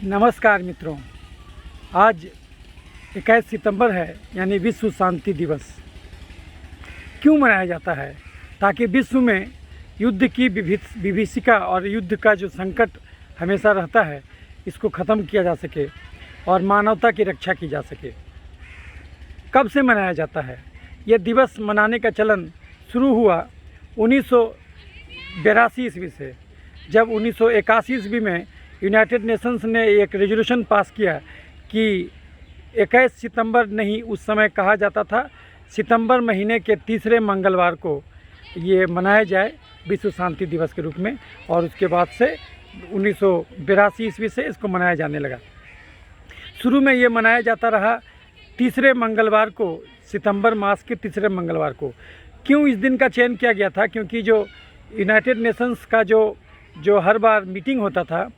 नमस्कार मित्रों, आज 21 सितंबर है, यानी विश्व शांति दिवस। क्यों मनाया जाता है? ताकि विश्व में युद्ध की विभीषिका और युद्ध का जो संकट हमेशा रहता है, इसको ख़त्म किया जा सके और मानवता की रक्षा की जा सके। कब से मनाया जाता है? यह दिवस मनाने का चलन शुरू हुआ 1982 ईस्वी से, जब 1981 ईस्वी में यूनाइटेड नेशंस ने एक रेजोल्यूशन पास किया कि 21 सितंबर नहीं, उस समय कहा जाता था सितंबर महीने के तीसरे मंगलवार को ये मनाया जाए विश्व शांति दिवस के रूप में। और उसके बाद से 1982 ईस्वी से इसको मनाया जाने लगा। शुरू में ये मनाया जाता रहा तीसरे मंगलवार को, सितंबर मास के तीसरे मंगलवार को। क्यों इस दिन का चयन किया गया था? क्योंकि जो यूनाइटेड नेशंस का जो हर बार मीटिंग होता था,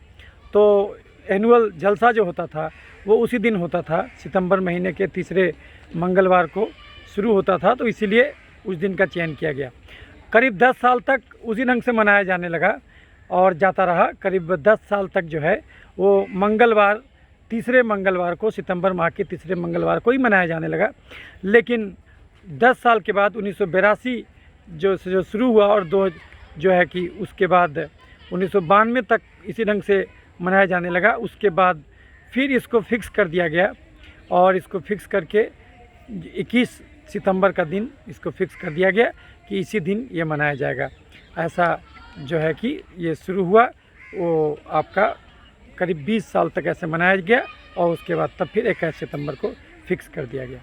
तो एनुअल जलसा जो होता था वो उसी दिन होता था, सितंबर महीने के तीसरे मंगलवार को शुरू होता था, तो इसीलिए उस दिन का चयन किया गया। करीब 10 साल तक उसी ढंग से मनाया जाने लगा और जाता रहा। करीब 10 साल तक जो है वो मंगलवार, तीसरे मंगलवार को, सितंबर माह के तीसरे मंगलवार को ही मनाया जाने लगा। लेकिन 10 साल के बाद 1982 जो शुरू हुआ और जो है कि उसके बाद 1992 तक इसी ढंग से मनाया जाने लगा। उसके बाद फिर इसको फिक्स कर दिया गया और इसको फिक्स करके 21 सितंबर का दिन इसको फिक्स कर दिया गया कि इसी दिन ये मनाया जाएगा। ऐसा जो है कि ये शुरू हुआ, वो आपका करीब 20 साल तक ऐसे मनाया गया और उसके बाद तब फिर 21 सितंबर को फिक्स कर दिया गया।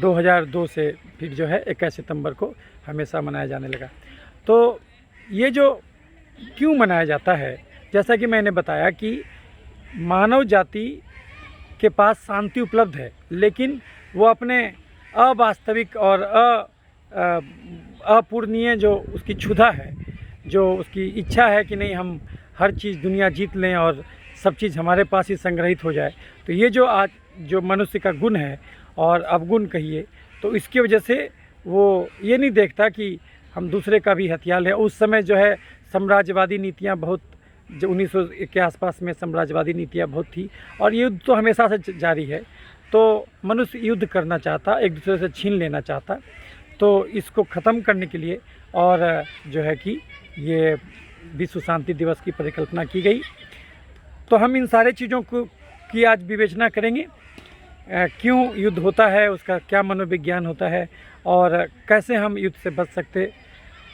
2002 से फिर जो है 21 सितंबर को हमेशा मनाया जाने लगा। तो ये जो क्यों मनाया जाता है, जैसा कि मैंने बताया कि मानव जाति के पास शांति उपलब्ध है, लेकिन वो अपने अवास्तविक और अपूर्णीय जो उसकी क्षुधा है, जो उसकी इच्छा है कि नहीं हम हर चीज़ दुनिया जीत लें और सब चीज़ हमारे पास ही संग्रहित हो जाए, तो ये जो आज जो मनुष्य का गुण है और अवगुण कहिए, तो इसकी वजह से वो ये नहीं देखता कि हम दूसरे का भी हथियार है। उस समय जो है साम्राज्यवादी नीतियाँ बहुत, जो 1900 के आसपास में साम्राज्यवादी नीतियाँ बहुत थी और युद्ध तो हमेशा से जारी है। तो मनुष्य युद्ध करना चाहता, एक दूसरे से छीन लेना चाहता। तो इसको ख़त्म करने के लिए और जो है कि ये विश्व शांति दिवस की परिकल्पना की गई। तो हम इन सारे चीज़ों की आज विवेचना करेंगे। क्यों युद्ध होता है, उसका क्या मनोविज्ञान होता है और कैसे हम युद्ध से बच सकते,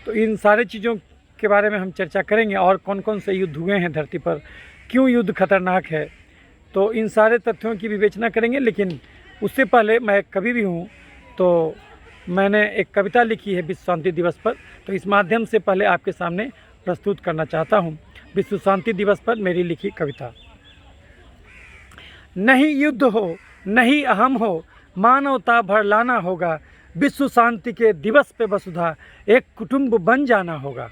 तो इन सारे चीज़ों के बारे में हम चर्चा करेंगे। और कौन कौन से युद्ध हुए हैं धरती पर, क्यों युद्ध खतरनाक है, तो इन सारे तथ्यों की विवेचना करेंगे। लेकिन उससे पहले मैं कवि भी हूँ, तो मैंने एक कविता लिखी है विश्व शांति दिवस पर, तो इस माध्यम से पहले आपके सामने प्रस्तुत करना चाहता हूँ विश्व शांति दिवस पर मेरी लिखी कविता। नहीं युद्ध हो, नहीं अहम हो, मानवता भर लाना होगा, विश्व शांति के दिवस पे वसुधा एक कुटुंब बन जाना होगा।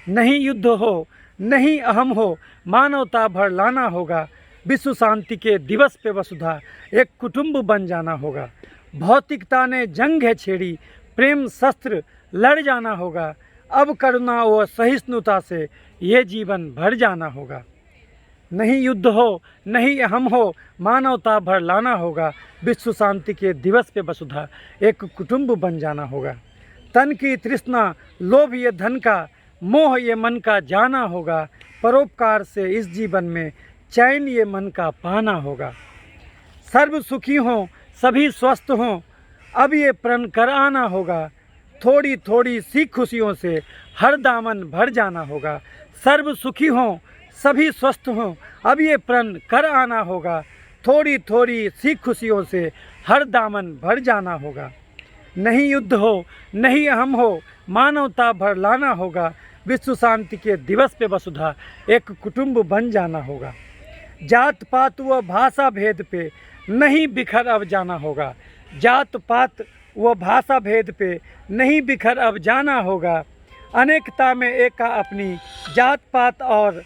नहीं युद्ध हो, नहीं अहम हो, मानवता भर लाना होगा, विश्व शांति के दिवस पे वसुधा एक कुटुंब बन जाना होगा। भौतिकता ने जंग है छेड़ी, प्रेम शस्त्र लड़ जाना होगा, अब करुणा व सहिष्णुता से ये जीवन भर जाना होगा। नहीं युद्ध हो, नहीं अहम हो, मानवता भर लाना होगा, विश्व शांति के दिवस पे वसुधा एक कुटुंब बन जाना होगा। तन की तृष्णा, लोभ ये धन का, मोह ये मन का जाना होगा, परोपकार से इस जीवन में चैन ये मन का पाना होगा। सर्व सुखी हों, सभी स्वस्थ हों, अब ये प्रण कर आना होगा, थोड़ी थोड़ी सी खुशियों से हर दामन भर जाना होगा। सर्व सुखी हों, सभी स्वस्थ हों, अब ये प्रण कर आना होगा, थोड़ी थोड़ी सी खुशियों से हर दामन भर जाना होगा। नहीं युद्ध हो, नहीं अहम हो, मानवता भर लाना होगा, विश्व शांति के दिवस पे वसुधा एक कुटुंब बन जाना होगा। जात पात व भाषा भेद पे नहीं बिखर अब जाना होगा, जात पात व भाषा भेद पे नहीं बिखर अब जाना होगा। अनेकता में एका अपनी, जात पात और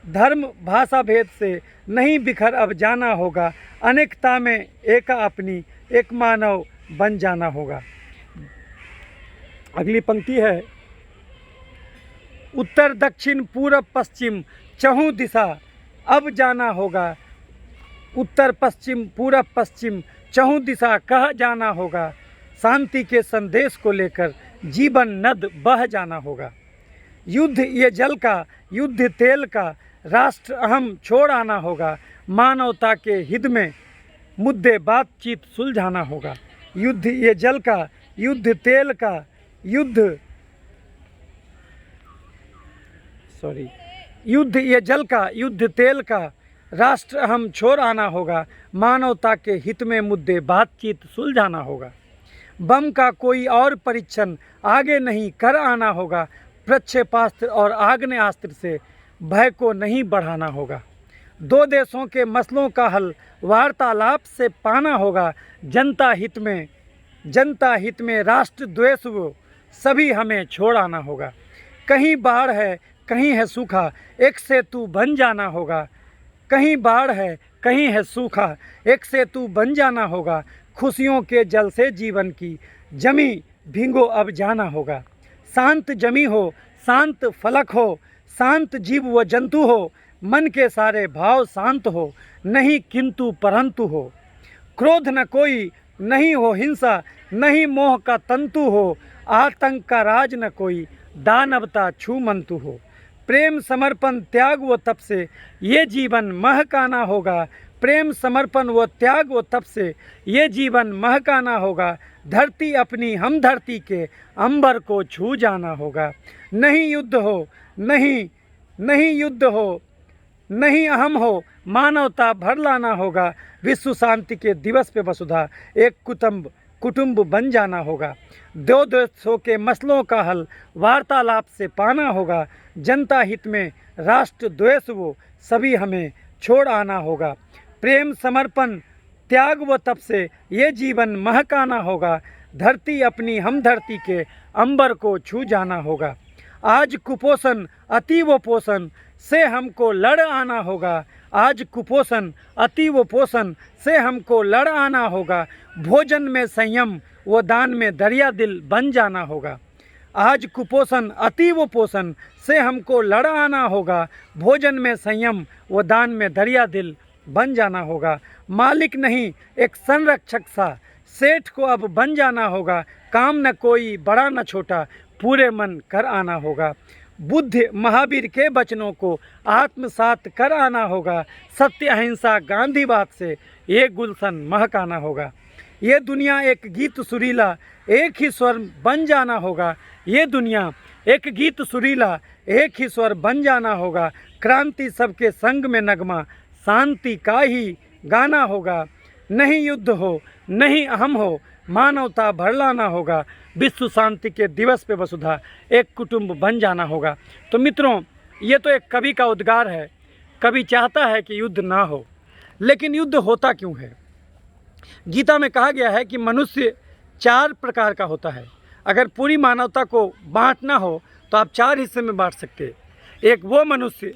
धर्म भाषा भेद से नहीं बिखर अब जाना होगा। अनेकता में एका अपनी, एक मानव बन जाना होगा। अगली पंक्ति है, उत्तर दक्षिण पूरब पश्चिम चहुँ दिशा अब जाना होगा। उत्तर पश्चिम पूरब पश्चिम चहुँ दिशा कह जाना होगा। शांति के संदेश को लेकर जीवन नद बह जाना होगा। युद्ध ये जल का, युद्ध तेल का, राष्ट्र अहम छोड़ आना होगा। मानवता के हित में मुद्दे बातचीत सुलझाना होगा। युद्ध ये जल का, युद्ध तेल का, युद्ध ये जल का, युद्ध तेल का, राष्ट्र अहम छोड़ आना होगा। मानवता के हित में मुद्दे बातचीत सुलझाना होगा। बम का कोई और परीक्षण आगे नहीं कर आना होगा। प्रक्षेपास्त्र और आग्नेयास्त्र से भय को नहीं बढ़ाना होगा। दो देशों के मसलों का हल वार्तालाप से पाना होगा। जनता हित में राष्ट्र द्वेष वो सभी हमें छोड़ आना होगा। कहीं बाढ़ है कहीं है सूखा, एक सेतु बन जाना होगा। कहीं बाढ़ है कहीं है सूखा, एक सेतु बन जाना होगा। खुशियों के जल से जीवन की जमी भींगो अब जाना होगा। शांत जमी हो, शांत फलक हो, शांत जीव व जंतु हो। मन के सारे भाव शांत हो, नहीं किंतु परंतु हो। क्रोध न कोई, नहीं हो हिंसा, नहीं मोह का तंतु हो। आतंक का राज न कोई, दानवता छूमंतु हो। प्रेम समर्पण त्याग व तप से ये जीवन महकाना होगा। प्रेम समर्पण व त्याग व तप से ये जीवन महकाना होगा। धरती अपनी हम धरती के अंबर को छू जाना होगा। नहीं युद्ध हो, नहीं युद्ध हो, नहीं अहम हो, मानवता भर लाना होगा। विश्व शांति के दिवस पे वसुधा एक कुटुंब बन जाना होगा। दो देशों के मसलों का हल वार्तालाप से पाना होगा। जनता हित में राष्ट्र द्वेष वो सभी हमें छोड़ आना होगा। प्रेम समर्पण त्याग व तप से ये जीवन महकाना होगा। धरती अपनी हम धरती के अंबर को छू जाना होगा। आज कुपोषण अतीव पोषण से हमको लड़ आना होगा। आज कुपोषण अतीव पोषण से हमको लड़ आना होगा। भोजन में संयम व दान में दरिया दिल बन जाना होगा। आज कुपोषण अतीव पोषण से हमको लड़ आना होगा। भोजन में संयम व दान में दरिया दिल बन जाना होगा। मालिक नहीं एक संरक्षक सा सेठ को अब बन जाना होगा। काम न कोई बड़ा न छोटा, पूरे मन कर आना होगा। बुद्ध महावीर के वचनों को आत्मसात कर आना होगा। सत्य अहिंसा गांधीवाद से ये गुलशन महकाना होगा। ये दुनिया एक गीत सुरीला एक ही स्वर बन जाना होगा। ये दुनिया एक गीत सुरीला एक ही स्वर बन जाना होगा। क्रांति सबके संग में नगमा शांति का ही गाना होगा। नहीं युद्ध हो, नहीं अहम हो, मानवता भर लाना होगा। विश्व शांति के दिवस पे वसुधा एक कुटुंब बन जाना होगा। तो मित्रों, ये तो एक कवि का उद्गार है। कवि चाहता है कि युद्ध ना हो, लेकिन युद्ध होता क्यों है? गीता में कहा गया है कि मनुष्य 4 प्रकार का होता है। अगर पूरी मानवता को बांटना हो तो आप 4 हिस्से में बांट सकते हैं। एक वो मनुष्य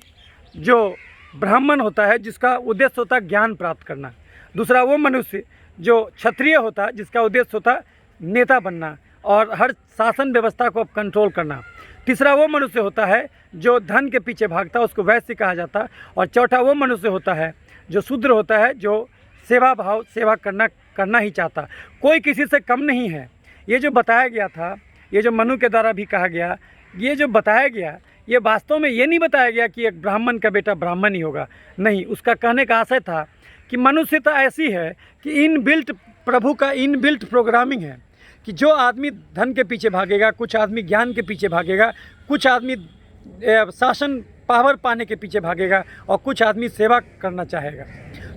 जो ब्राह्मण होता है, जिसका उद्देश्य होता है ज्ञान प्राप्त करना। दूसरा वो मनुष्य जो क्षत्रिय होता है, जिसका उद्देश्य होता है नेता बनना और हर शासन व्यवस्था को कंट्रोल करना। तीसरा वो मनुष्य होता है जो धन के पीछे भागता है, उसको वैश्य कहा जाता है। और चौथा वो मनुष्य होता है जो शूद्र होता है, जो सेवा करना ही चाहता। कोई किसी से कम नहीं है। ये जो बताया गया था, ये जो मनु के द्वारा भी कहा गया, ये जो बताया गया, ये वास्तव में ये नहीं बताया गया कि एक ब्राह्मण का बेटा ब्राह्मण ही होगा। नहीं, उसका कहने का आशय था कि मनुष्यता ऐसी है कि प्रभु का इनबिल्ट प्रोग्रामिंग है कि जो आदमी धन के पीछे भागेगा, कुछ आदमी ज्ञान के पीछे भागेगा, कुछ आदमी शासन पावर पाने के पीछे भागेगा और कुछ आदमी सेवा करना चाहेगा।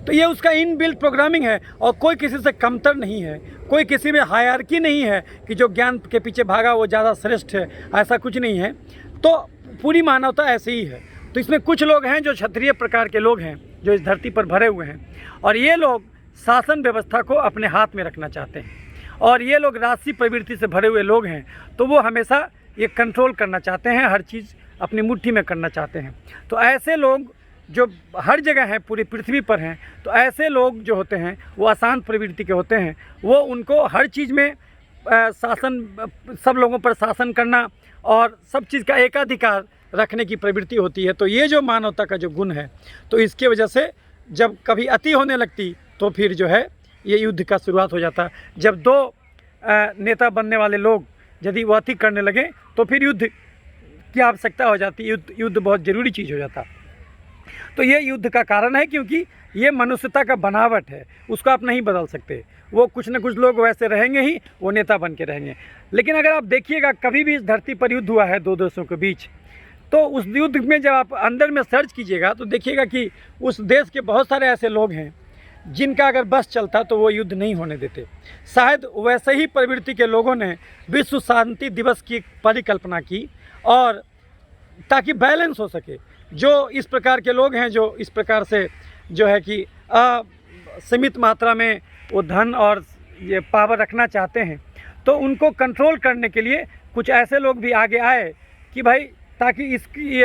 तो ये उसका इनबिल्ट प्रोग्रामिंग है और कोई किसी से कमतर नहीं है। कोई किसी में हायरार्की नहीं है कि जो ज्ञान के पीछे भागा वो ज़्यादा श्रेष्ठ है, ऐसा कुछ नहीं है। तो पूरी मानवता ऐसे ही है। तो इसमें कुछ लोग हैं जो क्षत्रिय प्रकार के लोग हैं, जो इस धरती पर भरे हुए हैं, और ये लोग शासन व्यवस्था को अपने हाथ में रखना चाहते हैं। और ये लोग राजसी प्रवृत्ति से भरे हुए लोग हैं, तो वो हमेशा ये कंट्रोल करना चाहते हैं, हर चीज़ अपनी मुट्ठी में करना चाहते हैं। तो ऐसे लोग जो हर जगह हैं, पूरी पृथ्वी पर हैं, तो ऐसे लोग जो होते हैं वो अशांत प्रवृत्ति के होते हैं। वो उनको हर चीज़ में शासन, सब लोगों पर शासन करना और सब चीज़ का एकाधिकार रखने की प्रवृत्ति होती है। तो ये जो मानवता का जो गुण है, तो इसके वजह से जब कभी अति होने लगती तो फिर जो है ये युद्ध का शुरुआत हो जाता। जब दो नेता बनने वाले लोग यदि वो अति करने लगे तो फिर युद्ध की आवश्यकता हो जाती, युद्ध बहुत ज़रूरी चीज़ हो जाता। तो ये युद्ध का कारण है, क्योंकि ये मनुष्यता का बनावट है, उसको आप नहीं बदल सकते। वो कुछ न कुछ लोग वैसे रहेंगे ही, वो नेता बन के रहेंगे। लेकिन अगर आप देखिएगा कभी भी इस धरती पर युद्ध हुआ है दो देशों के बीच, तो उस युद्ध में जब आप अंदर में सर्च कीजिएगा तो देखिएगा कि उस देश के बहुत सारे ऐसे लोग हैं जिनका अगर बस चलता तो वो युद्ध नहीं होने देते। शायद वैसे ही प्रवृत्ति के लोगों ने विश्व शांति दिवस की परिकल्पना की, और ताकि बैलेंस हो सके। जो इस प्रकार के लोग हैं जो इस प्रकार से जो है कि सीमित मात्रा में वो धन और ये पावर रखना चाहते हैं, तो उनको कंट्रोल करने के लिए कुछ ऐसे लोग भी आगे आए कि भाई ताकि इसकी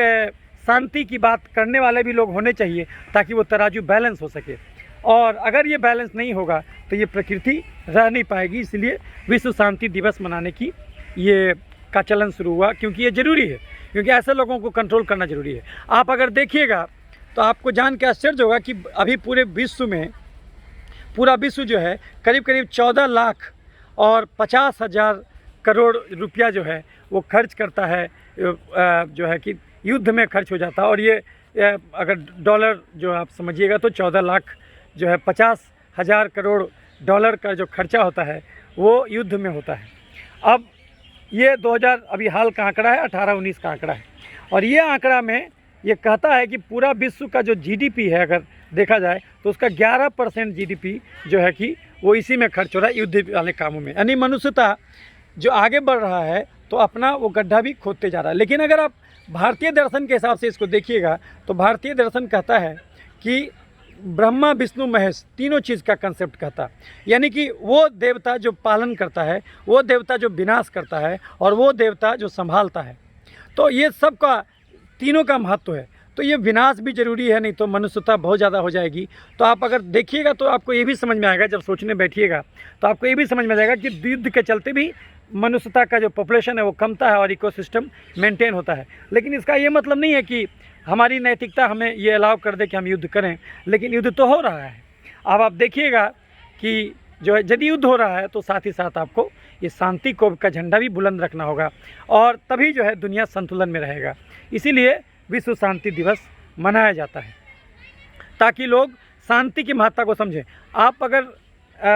शांति की बात करने वाले भी लोग होने चाहिए, ताकि वो तराजू बैलेंस हो सके। और अगर ये बैलेंस नहीं होगा तो ये प्रकृति रह नहीं पाएगी। इसलिए विश्व शांति दिवस मनाने की ये का चलन शुरू हुआ, क्योंकि ये ज़रूरी है, क्योंकि ऐसे लोगों को कंट्रोल करना ज़रूरी है। आप अगर देखिएगा तो आपको जान के आश्चर्य होगा कि अभी पूरे विश्व में, पूरा विश्व जो है करीब करीब 14 लाख और 50,000 करोड़ रुपया जो है वो खर्च करता है, जो है कि युद्ध में खर्च हो जाता है। और ये अगर डॉलर जो आप समझिएगा तो 14 लाख जो है 50,000 करोड़ डॉलर का जो खर्चा होता है वो युद्ध में होता है। अब ये 2000 अभी हाल का आंकड़ा है, 18-19 का आंकड़ा है, और ये आंकड़ा में ये कहता है कि पूरा विश्व का जो जीडीपी है अगर देखा जाए तो उसका 11% जीडीपी जो है कि वो इसी में खर्च हो रहा है, युद्ध वाले कामों में। यानी मनुष्यता जो आगे बढ़ रहा है तो अपना वो गड्ढा भी खोदते जा रहा है। लेकिन अगर आप भारतीय दर्शन के हिसाब से इसको देखिएगा तो भारतीय दर्शन कहता है कि ब्रह्मा विष्णु महेश तीनों चीज़ का कंसेप्ट कहता, यानी कि वो देवता जो पालन करता है, वो देवता जो विनाश करता है, और वो देवता जो संभालता है। तो ये सब का तीनों का महत्व है। तो ये विनाश भी ज़रूरी है, नहीं तो मनुष्यता बहुत ज़्यादा हो जाएगी। तो आप अगर देखिएगा तो आपको ये भी समझ में आएगा, जब सोचने बैठिएगा तो आपको ये भी समझ में आ जाएगा कि युद्ध के चलते भी मनुष्यता का जो पॉपुलेशन है वो कमता है और इकोसिस्टम मेंटेन होता है। लेकिन इसका ये मतलब नहीं है कि हमारी नैतिकता हमें ये अलाउ कर दे कि हम युद्ध करें, लेकिन युद्ध तो हो रहा है। अब आप देखिएगा कि जो है यदि युद्ध हो रहा है तो साथ ही साथ आपको ये शांति को का झंडा भी बुलंद रखना होगा, और तभी जो है दुनिया संतुलन में रहेगा। इसीलिए विश्व शांति दिवस मनाया जाता है, ताकि लोग शांति की महत्ता को समझें। आप अगर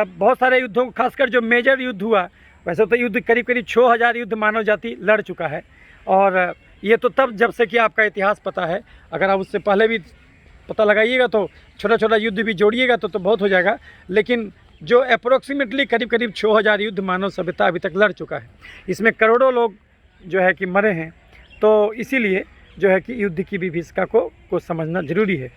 बहुत सारे युद्धों, खासकर जो मेजर युद्ध हुआ, वैसे तो युद्ध करीब करीब 6000 युद्ध मानव जाति लड़ चुका है, और ये तो तब जब से कि आपका इतिहास पता है। अगर आप उससे पहले भी पता लगाइएगा तो छोटा छोटा युद्ध भी जोड़िएगा तो बहुत हो जाएगा। लेकिन जो अप्रोक्सीमेटली करीब करीब 6000 युद्ध मानव सभ्यता अभी तक लड़ चुका है, इसमें करोड़ों लोग जो है कि मरे हैं। तो इसीलिए जो है कि युद्ध की विभीषिका को समझना ज़रूरी है।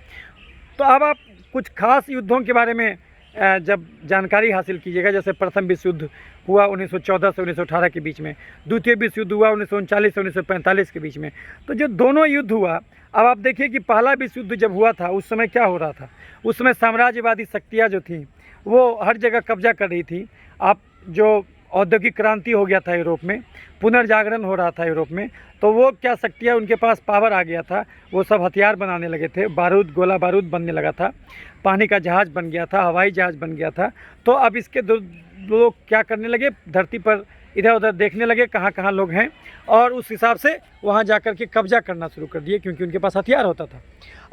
तो अब आप कुछ खास युद्धों के बारे में जब जानकारी हासिल कीजिएगा, जैसे प्रथम विश्व युद्ध हुआ 1914 से 1918 के बीच में, द्वितीय विश्व युद्ध हुआ 1939 से 1945 के बीच में। तो जो दोनों युद्ध हुआ, अब आप देखिए कि पहला विश्व युद्ध जब हुआ था उस समय क्या हो रहा था। उस समय साम्राज्यवादी शक्तियाँ जो थीं वो हर जगह कब्जा कर रही थी। आप जो औद्योगिक क्रांति हो गया था यूरोप में, पुनर्जागरण हो रहा था यूरोप में, तो वो क्या शक्तियाँ, उनके पास पावर आ गया था, वो सब हथियार बनाने लगे थे, बारूद, गोला बारूद बनने लगा था, पानी का जहाज़ बन गया था, हवाई जहाज़ बन गया था। तो अब इसके दो लोग क्या करने लगे, धरती पर इधर उधर देखने लगे कहाँ कहाँ लोग हैं, और उस हिसाब से वहाँ जाकर के कब्जा करना शुरू कर दिए, क्योंकि उनके पास हथियार होता था।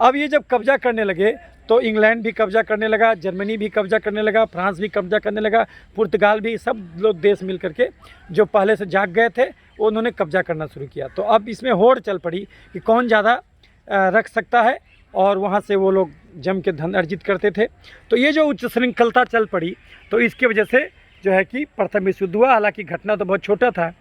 अब ये जब कब्जा करने लगे तो इंग्लैंड भी कब्जा करने लगा, जर्मनी भी कब्जा करने लगा, फ्रांस भी कब्जा करने लगा, पुर्तगाल भी, सब लोग देश मिल करके जो पहले से जाग गए थे उन्होंने कब्जा करना शुरू किया। तो अब इसमें होड़ चल पड़ी कि कौन ज़्यादा रख सकता है, और वहाँ से वो लोग जम के धन अर्जित करते थे। तो ये जो उच्च श्रृंखलता चल पड़ी, तो इसकी वजह से जो है कि प्रथम विश्व युद्ध हुआ। हालांकि घटना तो बहुत छोटा था,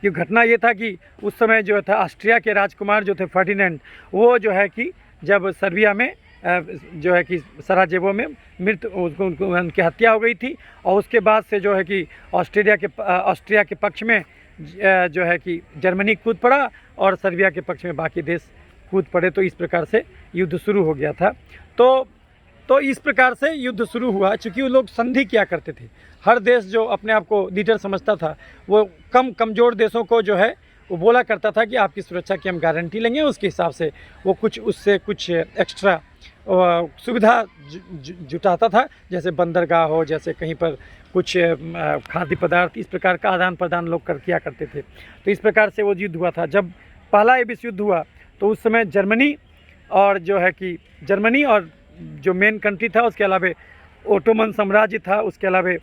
ये घटना ये था कि उस समय जो था ऑस्ट्रिया के राजकुमार जो थे फर्डिनेंड, वो जो है कि जब सर्बिया में जो है कि सराजेवो में उनकी हत्या हो गई थी, और उसके बाद से जो है कि ऑस्ट्रिया के पक्ष में जो है कि जर्मनी कूद पड़ा और सर्बिया के पक्ष में बाकी देश कूद पड़े। तो इस प्रकार से युद्ध शुरू हो गया था। तो इस प्रकार से युद्ध शुरू हुआ। चूँकि वो लोग संधि किया करते थे, हर देश जो अपने आप को लीडर समझता था वो कमज़ोर देशों को जो है वो बोला करता था कि आपकी सुरक्षा की हम गारंटी लेंगे, उसके हिसाब से वो कुछ उससे कुछ एक्स्ट्रा सुविधा जुटाता था, जैसे बंदरगाह हो, जैसे कहीं पर कुछ खाद्य पदार्थ, इस प्रकार का आदान प्रदान लोग किया करते थे। तो इस प्रकार से वो युद्ध हुआ था। जब पहला विश्व युद्ध हुआ तो उस समय जर्मनी और जो मेन कंट्री था, उसके अलावा ओटोमन साम्राज्य था, उसके अलावा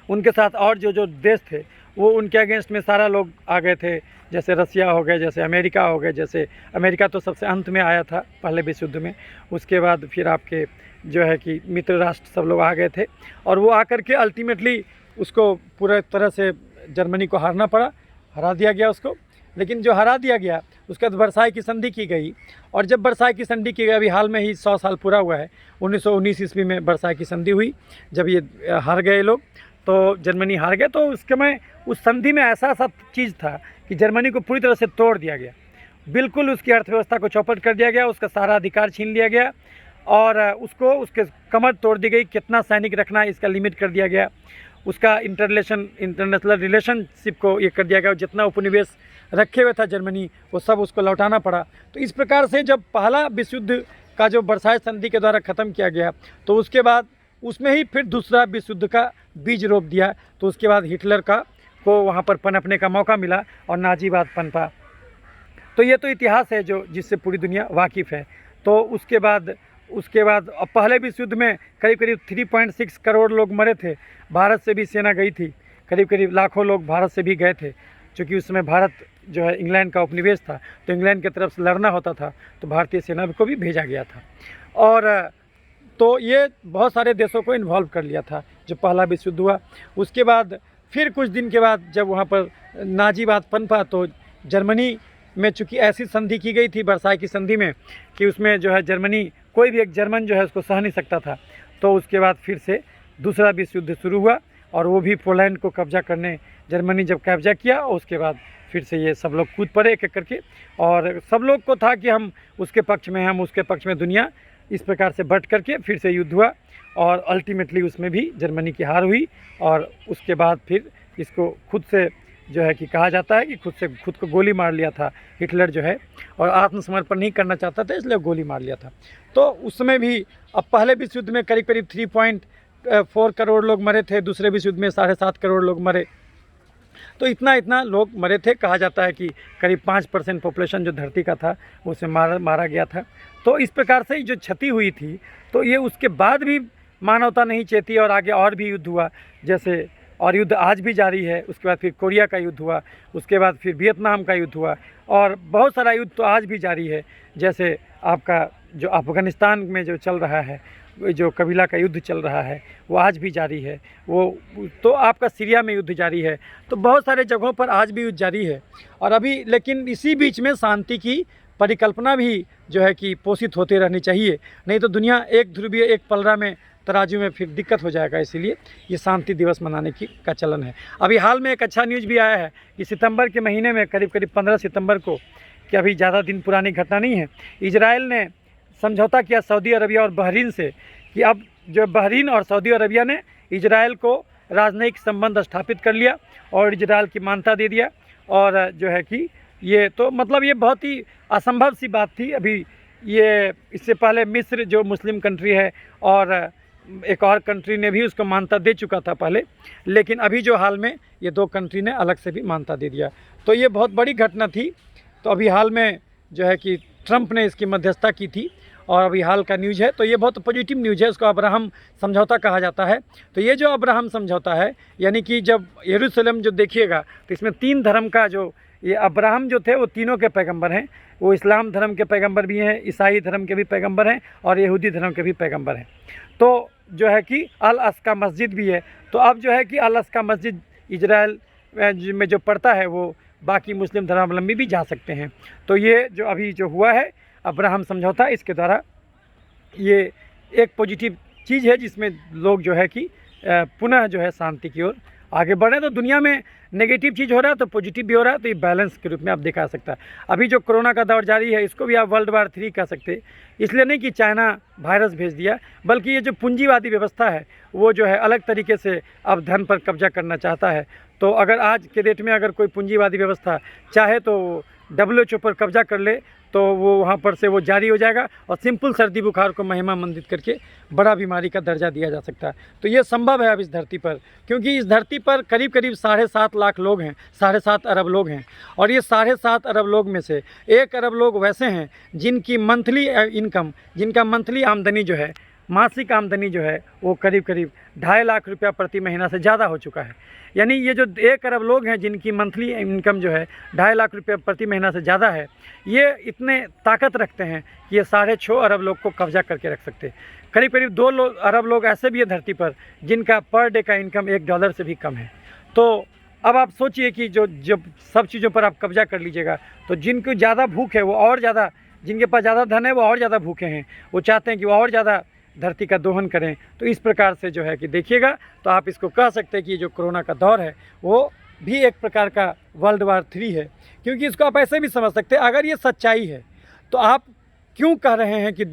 उनके साथ और जो देश थे वो उनके अगेंस्ट में सारा लोग आ गए थे, जैसे रसिया हो गए, जैसे अमेरिका हो गए। जैसे अमेरिका तो सबसे अंत में आया था पहले विश्व युद्ध में, उसके बाद फिर आपके जो है कि मित्र राष्ट्र सब लोग आ गए थे, और वो आकर के अल्टीमेटली उसको पूरे तरह से जर्मनी को हारना पड़ा, हरा दिया गया उसको। लेकिन जो हरा दिया गया उसके बाद वर्साई की संधि की गई, और जब वर्साई की संधि की गई, अभी हाल में ही 100 साल पूरा हुआ है, 1919 ईस्वी में वर्साई की संधि हुई। जब ये हार गए लोग, तो जर्मनी हार गए, तो उसके में उस संधि में ऐसा चीज़ था कि जर्मनी को पूरी तरह से तोड़ दिया गया, बिल्कुल उसकी अर्थव्यवस्था को चौपट कर दिया गया, उसका सारा अधिकार छीन लिया गया, और उसके कमर तोड़ दी गई। कितना सैनिक रखना है इसका लिमिट कर दिया गया, उसका इंटरनेशनल रिलेशनशिप को ये कर दिया गया, जितना उपनिवेश रखे हुए था जर्मनी वो सब उसको लौटाना पड़ा। तो इस प्रकार से जब पहला विश्व युद्ध का जो वर्साई संधि के द्वारा ख़त्म किया गया, तो उसके बाद उसमें ही फिर दूसरा विश्व युद्ध का बीज रोप दिया। तो उसके बाद हिटलर को वहाँ पर पनपने का मौका मिला और नाजीवाद पनपा। तो ये तो इतिहास है जो जिससे पूरी दुनिया वाकिफ़ है। तो उसके बाद पहले विश्व युद्ध में करीब 3.6 करोड़ लोग मरे थे। भारत से भी सेना गई थी, करीब लाखों लोग भारत से भी गए थे, क्योंकि उस समय भारत जो है इंग्लैंड का उपनिवेश था, तो इंग्लैंड की तरफ से लड़ना होता था, तो भारतीय सेना को भी भेजा गया था। और तो ये बहुत सारे देशों को इन्वॉल्व कर लिया था जो पहला विश्व युद्ध हुआ। उसके बाद फिर कुछ दिन के बाद जब वहाँ पर नाजीवाद पनपा, तो जर्मनी में चूँकि ऐसी संधि की गई थी वर्साई की संधि में कि उसमें जो है जर्मनी, कोई भी एक जर्मन जो है उसको सह नहीं सकता था। तो उसके बाद फिर से दूसरा विश्व युद्ध शुरू हुआ, और वो भी पोलैंड को कब्जा करने जर्मनी जब कब्जा किया, उसके बाद फिर से ये सब लोग कूद पड़े एक एक करके, और सब लोग को था कि हम उसके पक्ष में, हम उसके पक्ष में, दुनिया इस प्रकार से बट करके फिर से युद्ध हुआ, और अल्टीमेटली उसमें भी जर्मनी की हार हुई। और उसके बाद फिर इसको खुद से जो है कि कहा जाता है कि खुद को गोली मार लिया था हिटलर जो है, और आत्मसमर्पण नहीं करना चाहता था, इसलिए गोली मार लिया था। तो उस समय भी, अब पहले विश्व युद्ध में करीब 3.4 करोड़ लोग मरे थे, दूसरे विश्व युद्ध में 7.5 करोड़ लोग मरे। तो इतना लोग मरे थे। कहा जाता है कि करीब 5% पॉपुलेशन जो धरती का था उसे मारा गया था। तो इस प्रकार से जो क्षति हुई थी, तो ये उसके बाद भी मानवता नहीं चेती, और आगे और भी युद्ध हुआ, जैसे, और युद्ध आज भी जारी है। उसके बाद फिर कोरिया का युद्ध हुआ, उसके बाद फिर वियतनाम का युद्ध हुआ, और बहुत सारा युद्ध तो आज भी जारी है। जैसे आपका जो अफ़गानिस्तान में जो चल रहा है, जो कबीला का युद्ध चल रहा है, वो आज भी जारी है। वो तो आपका सीरिया में युद्ध जारी है। तो बहुत सारे जगहों पर आज भी युद्ध जारी है। और अभी लेकिन इसी बीच में शांति की परिकल्पना भी जो है कि पोषित होते रहनी चाहिए, नहीं तो दुनिया एक ध्रुवीय, एक पलड़ा में तराजू में फिर दिक्कत हो जाएगा। इसीलिए ये शांति दिवस मनाने का चलन है। अभी हाल में एक अच्छा न्यूज़ भी आया है कि सितंबर के महीने में करीब 15 सितंबर को, कि अभी ज़्यादा दिन पुरानी घटना नहीं है, इजराइल ने समझौता किया सऊदी अरबिया और बहरीन से, कि अब जो बहरीन और सऊदी अरबिया ने इजराइल को राजनयिक संबंध स्थापित कर लिया और इजराइल की मान्यता दे दिया। और जो है कि ये तो मतलब ये बहुत ही असंभव सी बात थी। अभी ये इससे पहले मिस्र जो मुस्लिम कंट्री है, और एक और कंट्री ने भी उसको मान्यता दे चुका था पहले, लेकिन अभी जो हाल में ये 2 कंट्री ने अलग से भी मान्यता दे दिया। तो ये बहुत बड़ी घटना थी। तो अभी हाल में जो है कि ट्रंप ने इसकी मध्यस्थता की थी, और अभी हाल का न्यूज़ है। तो ये बहुत पॉजिटिव न्यूज़ है, उसको अब्राहम समझौता कहा जाता है। तो ये जो अब्राहम समझौता है, यानी कि जब यरूशलेम जो देखिएगा, तो इसमें 3 धर्म का जो ये अब्राहम जो थे वो तीनों के पैगंबर हैं। वो इस्लाम धर्म के पैगंबर भी हैं, ईसाई धर्म के भी पैगंबर हैं, और यहूदी धर्म के भी पैगंबर हैं। तो जो है कि अल अक्सा मस्जिद भी है। तो अब जो है कि अल अक्सा मस्जिद इजराइल में जो पड़ता है, वो बाकी मुस्लिम धर्मावलंबी भी जा सकते हैं। तो ये जो अभी जो हुआ है अब्राहम समझौता, इसके द्वारा ये एक पॉजिटिव चीज़ है, जिसमें लोग जो है कि पुनः जो है शांति की ओर आगे बढ़ रहे हैं। तो दुनिया में नेगेटिव चीज़ हो रहा है तो पॉजिटिव भी हो रहा है, तो ये बैलेंस के रूप में आप दिखा सकता है। अभी जो कोरोना का दौर जारी है, इसको भी आप वर्ल्ड वार 3 कह सकते हैं। इसलिए नहीं कि चाइना वायरस भेज दिया, बल्कि ये जो पूंजीवादी व्यवस्था है वो जो है अलग तरीके से अब धन पर कब्जा करना चाहता है। तो अगर आज के डेट में अगर कोई पूंजीवादी व्यवस्था चाहे तो WHO पर कब्जा कर ले तो वो वहाँ पर से वो जारी हो जाएगा और सिंपल सर्दी बुखार को महिमा मंडित करके बड़ा बीमारी का दर्जा दिया जा सकता है। तो ये संभव है अब इस धरती पर, क्योंकि इस धरती पर करीब करीब 7.5 लाख लोग हैं, 7.5 अरब लोग हैं। और ये 7.5 अरब लोग में से 1 अरब लोग वैसे हैं जिनकी मंथली इनकम, जिनका मंथली आमदनी जो है, मासिक आमदनी जो है वो करीब करीब 2.5 लाख रुपया प्रति महीना से ज़्यादा हो चुका है। यानी ये जो 1 अरब लोग हैं जिनकी मंथली इनकम जो है 2.5 लाख रुपया प्रति महीना से ज़्यादा है, ये इतने ताकत रखते हैं कि ये 6.5 अरब लोग को कब्जा करके रख सकते हैं। करीब करीब 2 अरब लोग ऐसे भी है धरती पर जिनका पर डे का इनकम $1 से भी कम है। तो अब आप सोचिए कि जब सब चीज़ों पर आप कब्जा कर लीजिएगा तो जिनको ज़्यादा भूख है वो और ज़्यादा, जिनके पास ज़्यादा धन है वो और ज़्यादा भूखे हैं, वो चाहते हैं कि वो और ज़्यादा धरती का दोहन करें। तो इस प्रकार से जो है कि देखिएगा तो आप इसको कह सकते हैं कि जो कोरोना का दौर है वो भी एक प्रकार का वर्ल्ड वार 3 है, क्योंकि इसको आप ऐसे भी समझ सकते हैं। अगर ये सच्चाई है तो आप क्यों कह रहे हैं कि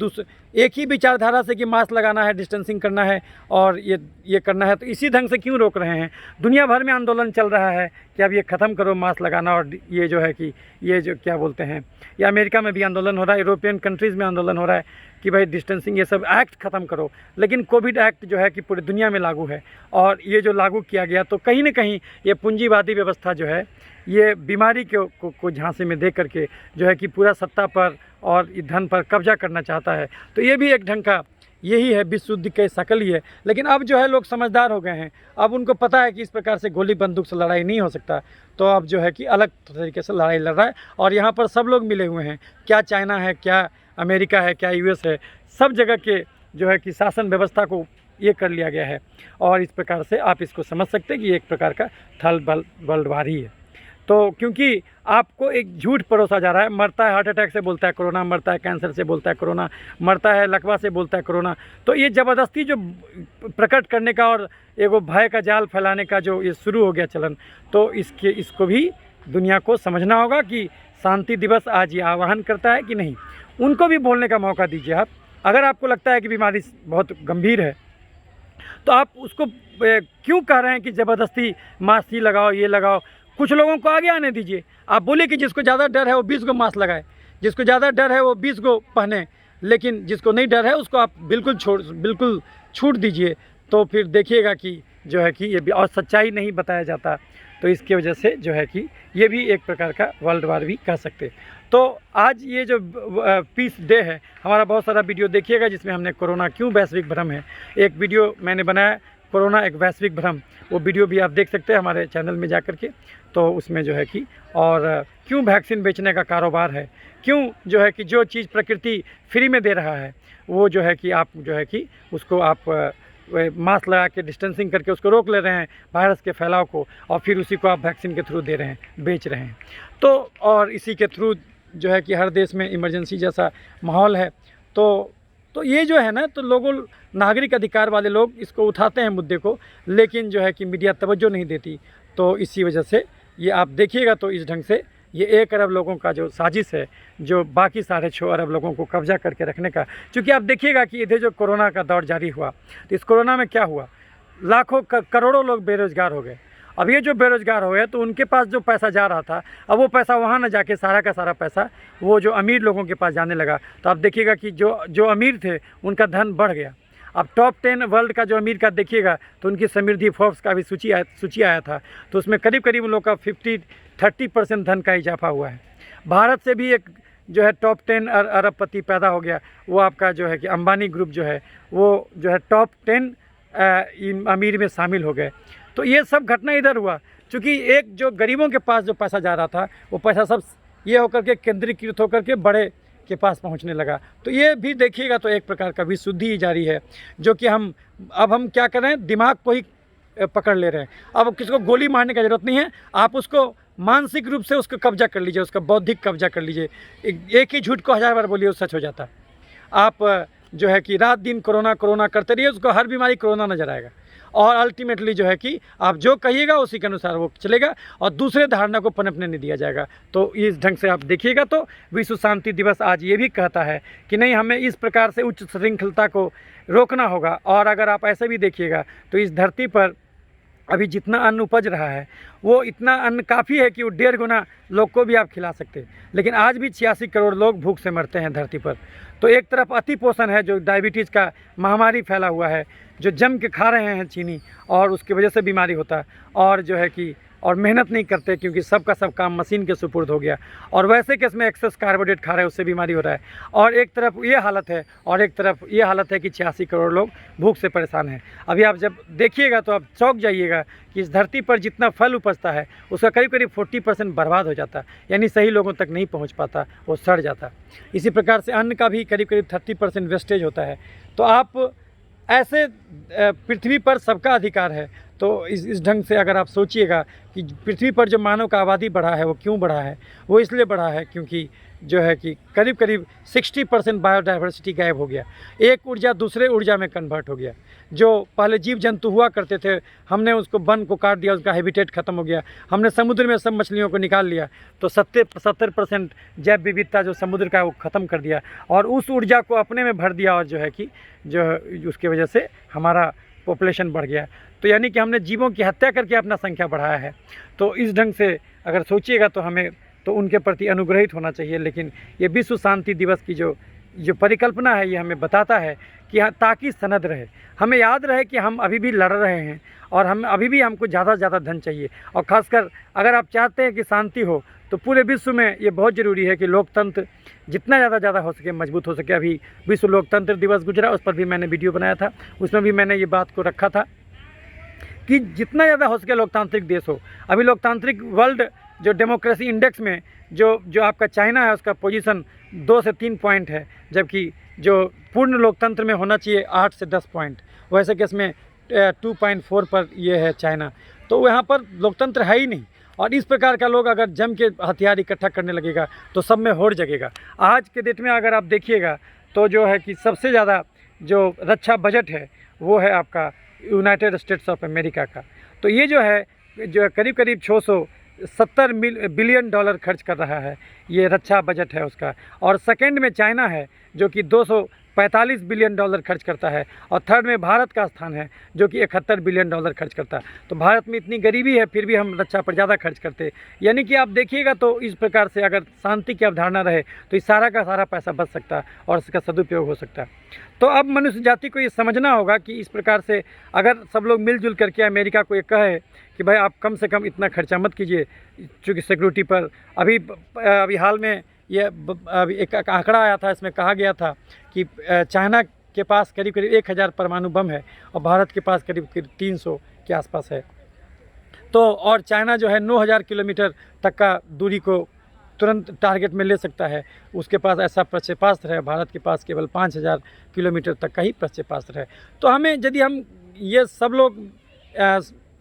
एक ही विचारधारा से कि मास्क लगाना है, डिस्टेंसिंग करना है और ये करना है, तो इसी ढंग से क्यों रोक रहे हैं? दुनिया भर में आंदोलन चल रहा है कि अब ये ख़त्म करो मास्क लगाना, और ये जो है कि ये जो क्या बोलते हैं, या अमेरिका में भी आंदोलन हो रहा है, यूरोपियन कंट्रीज़ में आंदोलन हो रहा है कि भाई डिस्टेंसिंग ये सब एक्ट ख़त्म करो। लेकिन कोविड एक्ट जो है कि पूरी दुनिया में लागू है, और ये जो लागू किया गया तो कहीं ना कहीं ये पूंजीवादी व्यवस्था जो है ये बीमारी को झांसे में दे करके जो है कि पूरा सत्ता पर और धन पर कब्जा करना चाहता है। तो ये भी एक ढंग का यही है, विश्व युद्ध की शकल ही है। लेकिन अब जो है लोग समझदार हो गए हैं, अब उनको पता है कि इस प्रकार से गोली बंदूक से लड़ाई नहीं हो सकता, तो अब जो है कि अलग तरीके से लड़ाई लड़ रहा है। और यहाँ पर सब लोग मिले हुए हैं, क्या चाइना है, क्या अमेरिका है, क्या US है, सब जगह के जो है कि शासन व्यवस्था को ये कर लिया गया है। और इस प्रकार से आप इसको समझ सकते हैं कि एक प्रकार का थर्ड वर्ल्ड वार ही है। तो क्योंकि आपको एक झूठ परोसा जा रहा है, मरता है हार्ट अटैक से बोलता है कोरोना, मरता है कैंसर से बोलता है कोरोना, मरता है लकवा से बोलता है कोरोना। तो ये ज़बरदस्ती जो प्रकट करने का और एगो भय का जाल फैलाने का जो ये शुरू हो गया चलन, तो इसको भी दुनिया को समझना होगा कि शांति दिवस आज ये आह्वान करता है कि नहीं। उनको भी बोलने का मौका दीजिए आप। अगर आपको लगता है कि बीमारी बहुत गंभीर है तो आप उसको क्यों कह रहे हैं कि ज़बरदस्ती मास्क ही लगाओ, ये लगाओ। कुछ लोगों को आगे आने दीजिए। आप बोलिए कि जिसको ज़्यादा डर है वो 20 गो मास्क लगाए, जिसको ज़्यादा डर है वो 20 गो पहने, लेकिन जिसको नहीं डर है उसको आप बिल्कुल छूट दीजिए। तो फिर देखिएगा कि जो है कि ये भी और सच्चाई नहीं बताया जाता, तो इसकी वजह से जो है कि ये भी एक प्रकार का वर्ल्ड वार भी कह सकते। तो आज ये जो पीस डे है, हमारा बहुत सारा वीडियो देखिएगा जिसमें हमने कोरोना क्यों वैश्विक भ्रम है, एक वीडियो मैंने बनाया कोरोना एक वैश्विक भ्रम, वो वीडियो भी आप देख सकते हैं हमारे चैनल में जा कर के। तो उसमें जो है कि और क्यों वैक्सीन बेचने का कारोबार है, क्यों जो है कि जो चीज़ प्रकृति फ्री में दे रहा है वो जो है कि आप जो है कि उसको आप मास्क लगा के डिस्टेंसिंग करके उसको रोक ले रहे हैं वायरस के फैलाव को, और फिर उसी को आप वैक्सीन के थ्रू दे रहे हैं, बेच रहे हैं। तो और इसी के थ्रू जो है कि हर देश में इमरजेंसी जैसा माहौल है। तो ये जो है ना, तो लोगों नागरिक अधिकार वाले लोग इसको उठाते हैं मुद्दे को, लेकिन जो है कि मीडिया तवज्जो नहीं देती। तो इसी वजह से ये आप देखिएगा तो इस ढंग से ये 1 अरब लोगों का जो साजिश है, जो बाकी 6.5 अरब लोगों को कब्जा करके रखने का। क्योंकि आप देखिएगा कि इधर जो कोरोना का दौर जारी हुआ तो इस कोरोना में क्या हुआ, लाखों करोड़ों लोग बेरोज़गार हो गए। अब ये जो बेरोज़गार हो गए तो उनके पास जो पैसा जा रहा था, अब वो पैसा वहाँ न जाके सारा का सारा पैसा वो जो अमीर लोगों के पास जाने लगा। तो आप देखिएगा कि जो अमीर थे उनका धन बढ़ गया। अब टॉप 10 वर्ल्ड का जो अमीर का देखिएगा तो उनकी समृद्धि फोर्ब्स का भी सूची आया था, तो उसमें करीब करीब उन लोग का 30% धन का इजाफा हुआ है। भारत से भी एक जो है टॉप 10 अरबपति पैदा हो गया, वो आपका जो है कि अंबानी ग्रुप जो है वो जो है टॉप 10 अमीर में शामिल हो गए। तो ये सब घटना इधर हुआ क्योंकि एक जो गरीबों के पास जो पैसा जा रहा था वो पैसा सब ये होकर के केंद्रीकृत होकर के बड़े के पास पहुंचने लगा। तो ये भी देखिएगा तो एक प्रकार का विशुद्धि ही जारी है, जो कि हम क्या कर रहे हैं, दिमाग को ही पकड़ ले रहे हैं। अब किसी को गोली मारने की ज़रूरत नहीं है, आप उसको मानसिक रूप से उसको कब्जा कर लीजिए, उसका बौद्धिक कब्जा कर लीजिए। एक ही झूठ को 1000 बार बोलिए वो सच हो जाता। आप जो है कि रात दिन कोरोना करते रहिए, उसको हर बीमारी कोरोना नजर आएगा, और अल्टीमेटली जो है कि आप जो कहिएगा उसी के अनुसार वो चलेगा और दूसरे धारणा को पनपने नहीं दिया जाएगा। तो इस ढंग से आप देखिएगा तो विश्व शांति दिवस आज ये भी कहता है कि नहीं, हमें इस प्रकार से उच्च श्रृंखलता को रोकना होगा। और अगर आप ऐसे भी देखिएगा तो इस धरती पर अभी जितना अन्न उपज रहा है वो इतना अन्न काफ़ी है कि वो 1.5 गुना लोग को भी आप खिला सकते हैं। लेकिन आज भी 86 करोड़ लोग भूख से मरते हैं धरती पर। तो एक तरफ अति पोषण है, जो डायबिटीज़ का महामारी फैला हुआ है, जो जम के खा रहे हैं चीनी, और उसकी वजह से बीमारी होता है, और जो है कि और मेहनत नहीं करते क्योंकि सबका सब काम मशीन के सुपुर्द हो गया, और वैसे केस में एक्सेस कार्बोहाइड्रेट खा रहे हैं, उससे बीमारी हो रहा है। और एक तरफ ये हालत है, और एक तरफ ये हालत है कि 86 करोड़ लोग भूख से परेशान हैं। अभी आप जब देखिएगा तो आप चौंक जाइएगा कि इस धरती पर जितना फल उपजता है उसका करीब करीब 40% बर्बाद हो जाता है, यानी सही लोगों तक नहीं पहुँच पाता, वो सड़ जाता। इसी प्रकार से अन्न का भी करीब करीब 30% वेस्टेज होता है। तो आप ऐसे पृथ्वी पर सबका अधिकार है। तो इस ढंग से अगर आप सोचिएगा कि पृथ्वी पर जो मानव का आबादी बढ़ा है वो क्यों बढ़ा है, वो इसलिए बढ़ा है क्योंकि जो है कि करीब करीब 60% बायोडाइवर्सिटी गायब हो गया। एक ऊर्जा दूसरे ऊर्जा में कन्वर्ट हो गया। जो पहले जीव जंतु हुआ करते थे, हमने उसको वन को काट दिया, उसका हैबिटेट ख़त्म हो गया, हमने समुद्र में सब मछलियों को निकाल लिया, तो 70% जैव विविधता जो समुद्र का है वो ख़त्म कर दिया, और उस ऊर्जा को अपने में भर दिया, और जो है कि उसकी वजह से हमारा पॉपुलेशन बढ़ गया। तो यानी कि हमने जीवों की हत्या करके अपना संख्या बढ़ाया है। तो इस ढंग से अगर सोचिएगा तो हमें तो उनके प्रति अनुग्रहित होना चाहिए। लेकिन ये विश्व शांति दिवस की जो परिकल्पना है, ये हमें बताता है कि ताकि सनद रहे, हमें याद रहे कि हम अभी भी लड़ रहे हैं, और हम अभी भी हमको ज़्यादा से ज़्यादा धन चाहिए। और ख़ासकर अगर आप चाहते हैं कि शांति हो तो पूरे विश्व में ये बहुत ज़रूरी है कि लोकतंत्र जितना ज़्यादा हो सके मजबूत हो सके। अभी विश्व लोकतंत्र दिवस गुजरा, उस पर भी मैंने वीडियो बनाया था, उसमें भी मैंने ये बात को रखा था कि जितना ज़्यादा हो सके लोकतांत्रिक देश हो। अभी लोकतांत्रिक वर्ल्ड जो डेमोक्रेसी इंडेक्स में जो आपका चाइना है उसका पोजीशन 2 से 3 पॉइंट है, जबकि जो पूर्ण लोकतंत्र में होना चाहिए 8 से 10 पॉइंट, वैसे केस में 2.4 पर ये है चाइना। तो यहाँ पर लोकतंत्र है ही नहीं। और इस प्रकार का लोग अगर जम के हथियार इकट्ठा करने लगेगा तो सब में होड़ जगेगा। आज के डेट में अगर आप देखिएगा तो जो है कि सबसे ज़्यादा जो रक्षा बजट है वो है आपका यूनाइटेड स्टेट्स ऑफ अमेरिका का। तो ये जो है करीब करीब 670 बिलियन डॉलर खर्च कर रहा है, ये रक्षा बजट है उसका। और सेकंड में चाइना है जो कि 245 बिलियन डॉलर खर्च करता है, और थर्ड में भारत का स्थान है जो कि 71 बिलियन डॉलर खर्च करता है। तो भारत में इतनी गरीबी है फिर भी हम रक्षा पर ज़्यादा खर्च करते हैं। यानी कि आप देखिएगा तो इस प्रकार से अगर शांति की अवधारणा रहे तो इस सारा का सारा पैसा बच सकता है और इसका सदुपयोग हो सकता है। तो अब मनुष्य जाति को ये समझना होगा कि इस प्रकार से अगर सब लोग मिलजुल करके अमेरिका को ये कहे कि भाई आप कम से कम इतना खर्चा मत कीजिए, चूँकि सिक्योरिटी पर अभी हाल में ये अभी एक आंकड़ा आया था, इसमें कहा गया था कि चाइना के पास करीब करीब 1000 परमाणु बम है और भारत के पास करीब 300 के आसपास है। तो और चाइना जो है 9000 किलोमीटर तक का दूरी को तुरंत टारगेट में ले सकता है, उसके पास ऐसा प्रक्षेपास्त्र है। भारत के पास केवल 5000 किलोमीटर तक का ही प्रक्षेपास्त्र है। तो हमें यदि हम ये सब लोग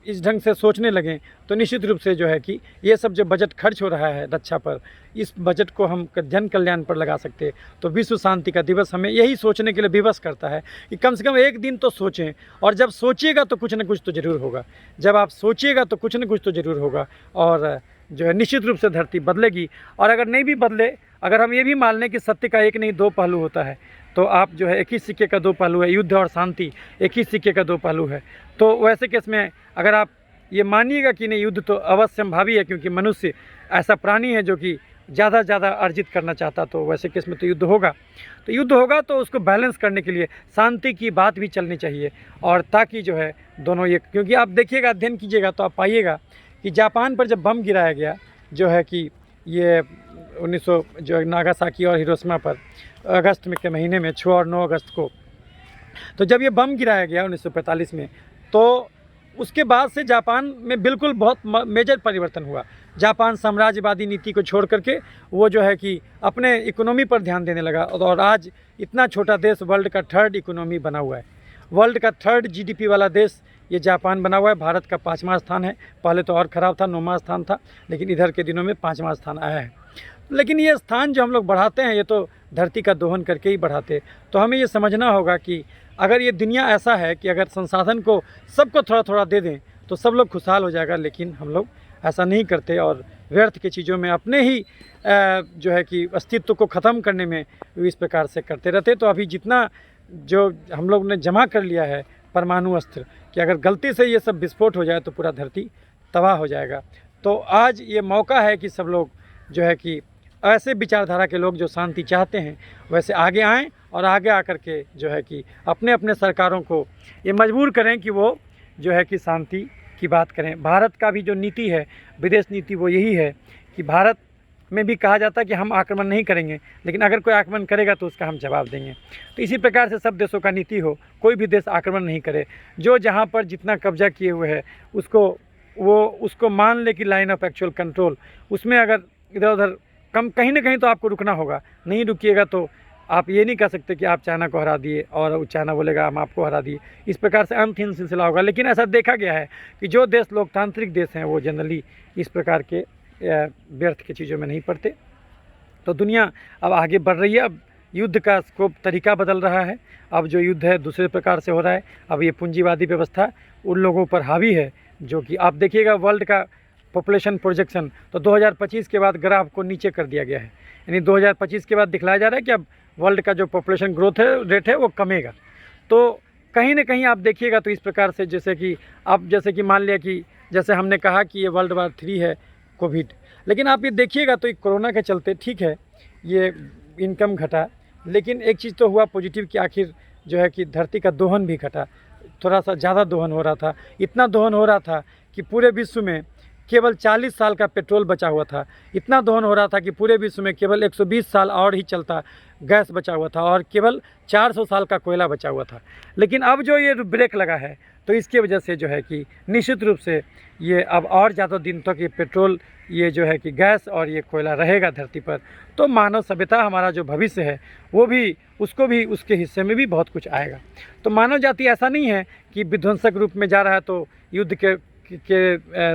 इस ढंग से सोचने लगें तो निश्चित रूप से जो है कि ये सब जो बजट खर्च हो रहा है रक्षा पर, इस बजट को हम जन कल्याण पर लगा सकते हैं। तो विश्व शांति का दिवस हमें यही सोचने के लिए विवश करता है कि कम से कम एक दिन तो सोचें, और जब सोचिएगा तो कुछ न कुछ तो ज़रूर होगा। जब आप सोचिएगा तो कुछ न कुछ तो ज़रूर होगा, और जो है निश्चित रूप से धरती बदलेगी। और अगर नहीं भी बदले, अगर हम ये भी मान लें कि सत्य का एक नहीं 2 पहलू होता है, तो आप जो है एक ही सिक्के का 2 पहलू है, युद्ध और शांति एक ही सिक्के का 2 पहलू है। तो वैसे केस में अगर आप ये मानिएगा कि नहीं, युद्ध तो अवश्य संभावी है, क्योंकि मनुष्य ऐसा प्राणी है जो कि ज़्यादा से ज़्यादा अर्जित करना चाहता, तो वैसे केस में तो युद्ध होगा। तो युद्ध होगा तो उसको बैलेंस करने के लिए शांति की बात भी चलनी चाहिए, और ताकि जो है दोनों ये, क्योंकि आप देखिएगा, अध्ययन कीजिएगा तो आप पाइएगा कि जापान पर जब बम गिराया गया, जो है कि ये 1900 जो नागासाकी और हिरोशिमा पर अगस्त में के महीने में 6 और 9 अगस्त को, तो जब ये बम गिराया गया 1945 में, तो उसके बाद से जापान में बिल्कुल बहुत मेजर परिवर्तन हुआ। जापान साम्राज्यवादी नीति को छोड़ करके वो जो है कि अपने इकोनॉमी पर ध्यान देने लगा, और आज इतना छोटा देश वर्ल्ड का 3rd इकोनॉमी बना हुआ है। वर्ल्ड का 3rd GDP वाला देश ये जापान बना हुआ है। भारत का 5वां स्थान है, पहले तो और ख़राब था, 9वां स्थान था, लेकिन इधर के दिनों में 5वां स्थान आया है। लेकिन ये स्थान जो हम लोग बढ़ाते हैं, ये तो धरती का दोहन करके ही बढ़ाते। तो हमें ये समझना होगा कि अगर ये दुनिया ऐसा है कि अगर संसाधन को सबको थोड़ा थोड़ा दे दें तो सब लोग खुशहाल हो जाएगा, लेकिन हम लोग ऐसा नहीं करते और व्यर्थ की चीज़ों में अपने ही जो है कि अस्तित्व को ख़त्म करने में इस प्रकार से करते रहते। तो अभी जितना जो हम लोग ने जमा कर लिया है परमाणु अस्त्र कि अगर गलती से ये सब विस्फोट हो जाए तो पूरा धरती तबाह हो जाएगा। तो आज ये मौका है कि सब लोग जो है कि ऐसे विचारधारा के लोग जो शांति चाहते हैं वैसे आगे आएँ और आगे आकर के जो है कि अपने अपने सरकारों को ये मजबूर करें कि वो जो है कि शांति की बात करें। भारत का भी जो नीति है, विदेश नीति, वो यही है कि भारत में भी कहा जाता है कि हम आक्रमण नहीं करेंगे, लेकिन अगर कोई आक्रमण करेगा तो उसका हम जवाब देंगे। तो इसी प्रकार से सब देशों का नीति हो, कोई भी देश आक्रमण नहीं करे, जो जहाँ पर जितना कब्जा किए हुए है उसको मान ले कि लाइन ऑफ एक्चुअल कंट्रोल, उसमें अगर इधर उधर कम कहीं ना कहीं तो आपको रुकना होगा। नहीं रुकिएगा तो आप ये नहीं कह सकते कि आप चाइना को हरा दिए और चाइना बोलेगा हम आपको हरा दिए। इस प्रकार से अंतहीन सिलसिला होगा। लेकिन ऐसा देखा गया है कि जो देश लोकतांत्रिक देश हैं वो जनरली इस प्रकार के व्यर्थ की चीज़ों में नहीं पड़ते। तो दुनिया अब आगे बढ़ रही है। अब युद्ध का स्कोप, तरीका बदल रहा है। अब जो युद्ध है दूसरे प्रकार से हो रहा है। अब ये पूंजीवादी व्यवस्था उन लोगों पर हावी है जो कि आप देखिएगा वर्ल्ड का पॉपुलेशन प्रोजेक्शन तो 2025 के बाद ग्राफ को नीचे कर दिया गया है। यानी 2025 के बाद दिखलाया जा रहा है कि अब वर्ल्ड का जो पॉपुलेशन ग्रोथ रेट है वो कमेगा। तो कहीं ना कहीं आप देखिएगा तो इस प्रकार से जैसे कि मान लिया कि जैसे हमने कहा कि ये वर्ल्ड वार 3 है कोविड, लेकिन आप ये देखिएगा तो कोरोना के चलते ठीक है ये इनकम घटा, लेकिन एक चीज़ तो हुआ पॉजिटिव कि आखिर जो है कि धरती का दोहन भी घटा। थोड़ा सा ज़्यादा दोहन हो रहा था, इतना दोहन हो रहा था कि पूरे विश्व में केवल 40 साल का पेट्रोल बचा हुआ था। इतना दोहन हो रहा था कि पूरे विश्व में केवल 120 साल और ही चलता गैस बचा हुआ था और केवल 400 साल का कोयला बचा हुआ था। लेकिन अब जो ये ब्रेक लगा है तो इसकी वजह से जो है कि निश्चित रूप से ये अब और ज़्यादा दिन तक ये पेट्रोल, ये जो है कि गैस और ये कोयला रहेगा धरती पर। तो मानव सभ्यता, हमारा जो भविष्य है वो भी, उसको भी, उसके हिस्से में भी बहुत कुछ आएगा। तो मानव जाति ऐसा नहीं है कि विध्वंसक रूप में जा रहा है तो युद्ध के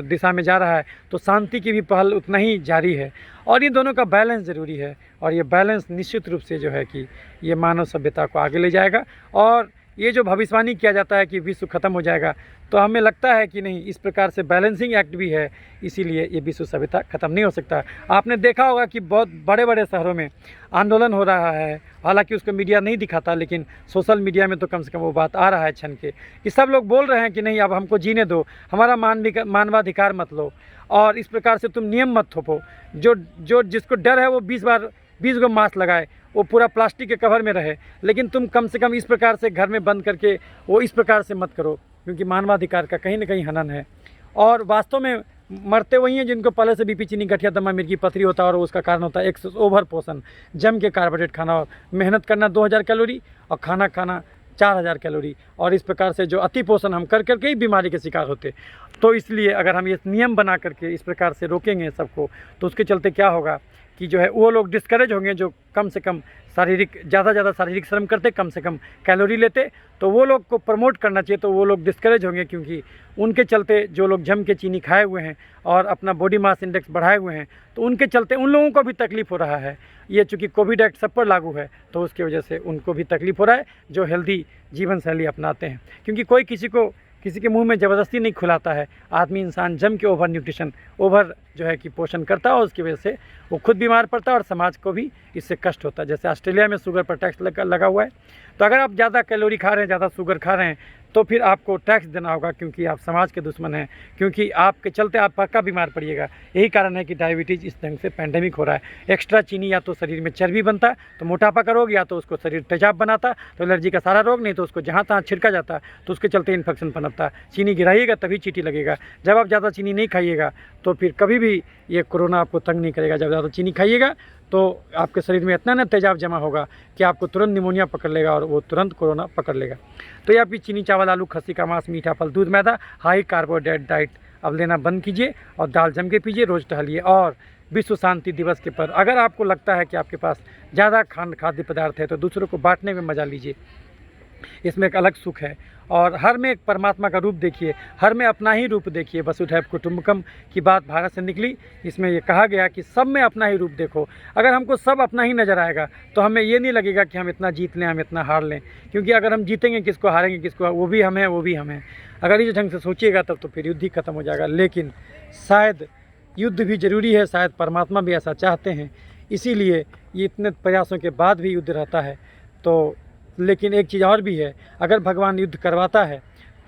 दिशा में जा रहा है, तो शांति की भी पहल उतना ही जारी है। और ये दोनों का बैलेंस ज़रूरी है और ये बैलेंस निश्चित रूप से जो है कि ये मानव सभ्यता को आगे ले जाएगा। और ये जो भविष्यवाणी किया जाता है कि विश्व ख़त्म हो जाएगा, तो हमें लगता है कि नहीं, इस प्रकार से बैलेंसिंग एक्ट भी है, इसीलिए ये विश्व सभ्यता ख़त्म नहीं हो सकता। आपने देखा होगा कि बहुत बड़े बड़े शहरों में आंदोलन हो रहा है, हालांकि उसको मीडिया नहीं दिखाता, लेकिन सोशल मीडिया में तो कम से कम वो बात आ रहा है छन के कि सब लोग बोल रहे हैं कि नहीं, अब हमको जीने दो, हमारा मानवाधिकार मत लो और इस प्रकार से तुम नियम मत थोपो। जो जिसको डर है वो 20 गो मास्क लगाए, वो पूरा प्लास्टिक के कवर में रहे, लेकिन तुम कम से कम इस प्रकार से घर में बंद करके वो इस प्रकार से मत करो, क्योंकि मानवाधिकार का कहीं ना कहीं हनन है। और वास्तव में मरते वही हैं जिनको पहले से बीपी, चीनी, गठिया, दमा, मिर्गी, पथरी होता है और उसका कारण होता है एक्सेस ओवर पोषण, जम के कार्बोहाइड्रेट खाना और मेहनत करना 2000 कैलोरी और खाना 4000 कैलोरी, और इस प्रकार से जो अति पोषण हम कर करके ही बीमारी के शिकार होते। तो इसलिए अगर हम ये नियम बना करके इस प्रकार से रोकेंगे सबको, तो उसके चलते क्या होगा कि जो है वो लोग डिस्करेज होंगे जो कम से कम ज़्यादा शारीरिक श्रम करते, कम से कम कैलोरी लेते, तो वो लोग को प्रमोट करना चाहिए। तो वो लोग डिस्करेज होंगे क्योंकि उनके चलते जो लोग जम के चीनी खाए हुए हैं और अपना बॉडी मास इंडेक्स बढ़ाए हुए हैं, तो उनके चलते उन लोगों को भी तकलीफ़ हो रहा है। ये चूँकि कोविड एक्ट सब पर लागू है तो उसकी वजह से उनको भी तकलीफ़ हो रहा है जो हेल्दी जीवन शैली अपनाते हैं, क्योंकि कोई किसी के मुंह में ज़बरदस्ती नहीं खुलाता है। आदमी इंसान जम के ओवर न्यूट्रिशन, ओवर जो है कि पोषण करता है और उसकी वजह से वो खुद बीमार पड़ता है और समाज को भी इससे कष्ट होता है। जैसे ऑस्ट्रेलिया में शुगर पर टैक्स लगा हुआ है, तो अगर आप ज़्यादा कैलोरी खा रहे हैं, ज़्यादा शुगर खा रहे हैं, तो फिर आपको टैक्स देना होगा, क्योंकि आप समाज के दुश्मन हैं, क्योंकि आपके चलते आप पक्का बीमार पड़िएगा। यही कारण है कि डायबिटीज़ इस ढंग से पैंडेमिक हो रहा है। एक्स्ट्रा चीनी या तो शरीर में चर्बी बनता तो मोटापा का रोग, या तो उसको शरीर तेजाब बनाता तो एलर्जी का सारा रोग, नहीं तो उसको जहाँ तहाँ छिड़का जाता तो उसके चलते इन्फेक्शन पनपता। चीनी गिराइएगा तभी चींटी लगेगा। जब आप ज़्यादा चीनी नहीं खाइएगा तो फिर कभी भी ये कोरोना आपको तंग नहीं करेगा। जब ज़्यादा चीनी खाइएगा तो आपके शरीर में इतना तेजाब जमा होगा कि आपको तुरंत निमोनिया पकड़ लेगा और वो तुरंत कोरोना पकड़ लेगा। तो ये आपकी चीनी, चावल, आलू, खस्सी का मांस, मीठा फल, दूध, मैदा, हाई कार्बोहाइड्रेट डाइट अब लेना बंद कीजिए और दाल जम के पीजिए, रोज़ टहलिए। और विश्व शांति दिवस के पर अगर आपको लगता है कि आपके पास ज़्यादा खाद्य पदार्थ है तो दूसरों को बांटने में मज़ा लीजिए, इसमें एक अलग सुख है। और हर में एक परमात्मा का रूप देखिए, हर में अपना ही रूप देखिए। वसुधैव कुटुंबकम की बात भारत से निकली, इसमें ये कहा गया कि सब में अपना ही रूप देखो। अगर हमको सब अपना ही नज़र आएगा तो हमें ये नहीं लगेगा कि हम इतना जीत लें, हम इतना हार लें, क्योंकि अगर हम जीतेंगे किसको, हारेंगे किसको, वो भी हम हैं, वो भी हम हैं। अगर इस ढंग से सोचिएगा तब तो फिर युद्ध ही खत्म हो जाएगा। लेकिन शायद युद्ध भी ज़रूरी है, शायद परमात्मा भी ऐसा चाहते हैं, इसीलिए ये इतने प्रयासों के बाद भी युद्ध रहता है। तो लेकिन एक चीज़ और भी है, अगर भगवान युद्ध करवाता है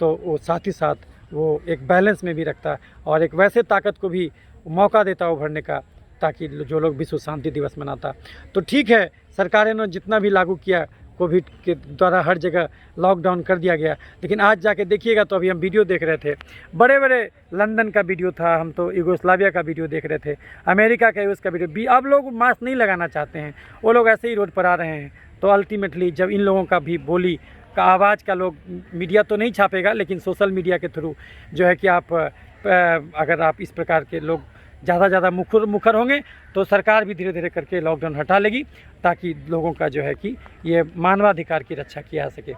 तो वो साथ ही साथ वो एक बैलेंस में भी रखता है और एक वैसे ताकत को भी मौका देता है उभरने का, ताकि जो लोग विश्व शांति दिवस मनाता। तो ठीक है, सरकारों ने जितना भी लागू किया, कोविड के द्वारा हर जगह लॉकडाउन कर दिया गया, लेकिन आज जाके देखिएगा तो अभी हम वीडियो देख रहे थे, बड़े बड़े लंदन का वीडियो था, हम तो यूगोस्लाविया का वीडियो देख रहे थे, अमेरिका का उसका वीडियो भी। अब लोग मास्क नहीं लगाना चाहते हैं, वो लोग ऐसे ही रोड पर आ रहे हैं। तो अल्टीमेटली जब इन लोगों का भी बोली का आवाज़ का लोग, मीडिया तो नहीं छापेगा, लेकिन सोशल मीडिया के थ्रू जो है कि आप अगर आप इस प्रकार के लोग ज़्यादा मुखर होंगे तो सरकार भी धीरे धीरे करके लॉकडाउन हटा लेगी, ताकि लोगों का जो है कि ये मानवाधिकार की रक्षा किया जा सके।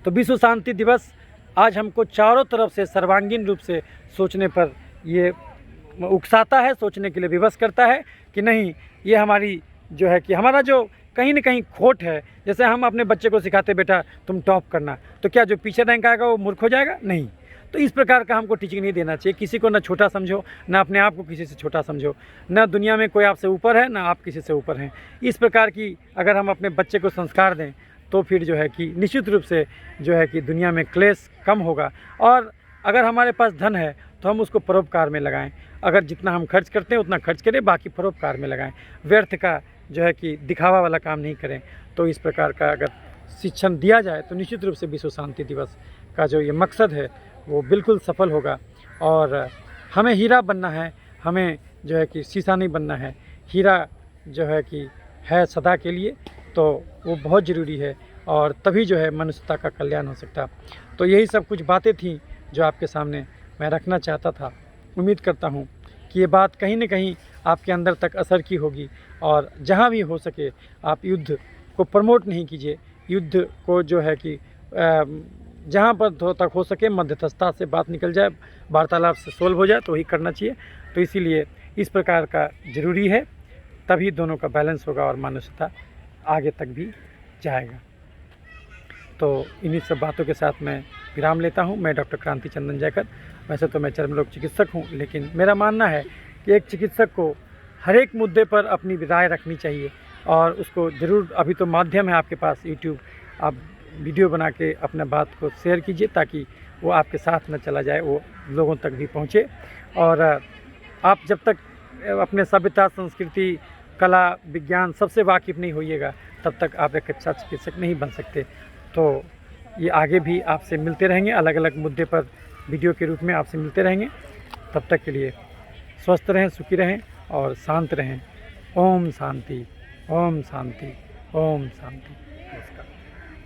तो विश्व शांति दिवस आज हमको चारों तरफ से सर्वांगीण रूप से सोचने पर ये उकसाता है, सोचने के लिए विवश करता है कि नहीं, ये हमारी जो है कि हमारा जो कहीं ना कहीं खोट है। जैसे हम अपने बच्चे को सिखाते बेटा तुम टॉप करना, तो क्या जो पीछे रैंक आएगा वो मूर्ख हो जाएगा? नहीं। तो इस प्रकार का हमको टीचिंग नहीं देना चाहिए। किसी को ना छोटा समझो, ना अपने आप को किसी से छोटा समझो, ना दुनिया में कोई आपसे ऊपर है, ना आप किसी से ऊपर हैं। इस प्रकार की अगर हम अपने बच्चे को संस्कार दें तो फिर जो है कि निश्चित रूप से जो है कि दुनिया में क्लेश कम होगा। और अगर हमारे पास धन है तो हम उसको परोपकार में लगाएं। अगर जितना हम खर्च करते हैं उतना खर्च करें, बाकी परोपकार में लगाएं। व्यर्थ का जो है कि दिखावा वाला काम नहीं करें। तो इस प्रकार का अगर शिक्षण दिया जाए तो निश्चित रूप से विश्व शांति दिवस का जो ये मकसद है वो बिल्कुल सफल होगा। और हमें हीरा बनना है, हमें जो है कि शीशा नहीं बनना है। हीरा जो है कि है सदा के लिए, तो वो बहुत ज़रूरी है और तभी जो है मनुष्यता का कल्याण हो सकता। तो यही सब कुछ बातें थी जो आपके सामने मैं रखना चाहता था। उम्मीद करता हूँ कि ये बात कहीं न कहीं आपके अंदर तक असर की होगी। और जहाँ भी हो सके आप युद्ध को प्रमोट नहीं कीजिए। युद्ध को जो है कि जहाँ पर तक हो सके मध्यस्थता से बात निकल जाए, वार्तालाप से सोल्व हो जाए, तो वही करना चाहिए। तो इसीलिए इस प्रकार का ज़रूरी है, तभी दोनों का बैलेंस होगा और मानवता आगे तक भी जाएगा। तो इन्हीं सब बातों के साथ मैं विराम लेता हूँ। मैं डॉक्टर क्रांति चंदन जयकर। वैसे तो मैं चर्मरोग चिकित्सक हूँ, लेकिन मेरा मानना है कि एक चिकित्सक को हर एक मुद्दे पर अपनी राय रखनी चाहिए और उसको ज़रूर, अभी तो माध्यम है आपके पास यूट्यूब, आप वीडियो बना के अपने बात को शेयर कीजिए ताकि वो आपके साथ न चला जाए, वो लोगों तक भी पहुँचे। और आप जब तक अपने सभ्यता, संस्कृति, कला, विज्ञान सबसे वाकिफ़ नहीं होइएगा तब तक आप एक अच्छा चिकित्सक नहीं बन सकते। तो ये आगे भी आपसे मिलते रहेंगे, अलग अलग मुद्दे पर वीडियो के रूप में आपसे मिलते रहेंगे। तब तक के लिए स्वस्थ रहें, सुखी रहें और शांत रहें। ओम शांति, ओम शांति, ओम शांति।